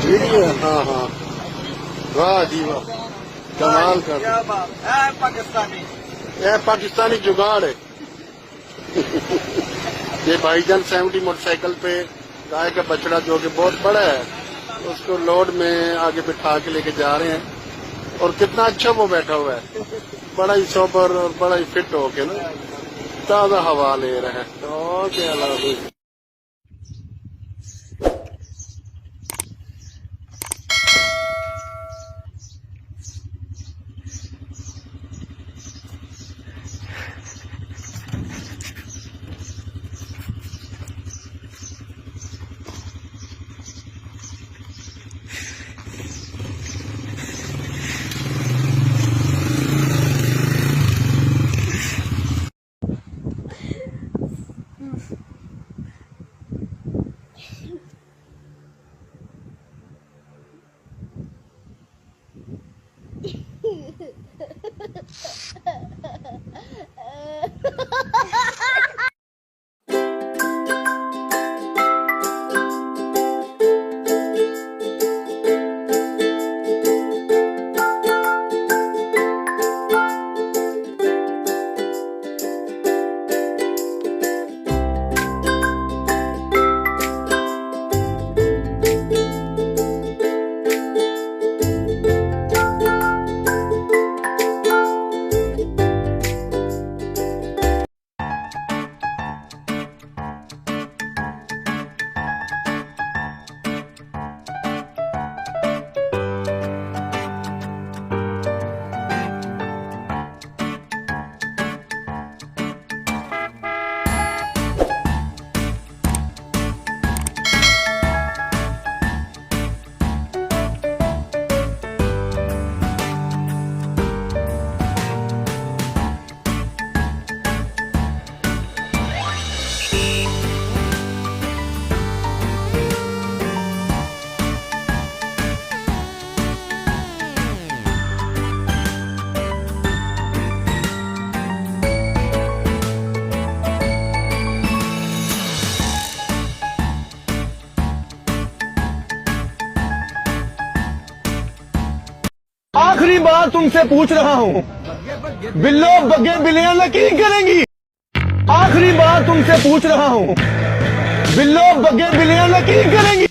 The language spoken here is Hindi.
वीडियो हाँ हाँ वाह जी वाह कमाल कर क्या बात है पाकिस्तानी। यह पाकिस्तानी जुगाड़ है। ये भाईजान 70 मोटरसाइकिल पे गाय का बछड़ा जो कि बहुत बड़ा है उसको लोड में आगे बिठा के लेके जा रहे हैं और कितना अच्छा वो बैठा हुआ है, बड़ा ही सोबर और बड़ा ही फिट होके ना ताजा हवा ले रहा है। तो क्या लगा आखिरी बार तुमसे पूछ रहा हूँ, बिल्लो बग्गे बिल्लियां यकीन करेंगी। आखिरी बार तुमसे पूछ रहा हूँ, बिल्लो बग्गे बिल्लियां यकीन करेंगी।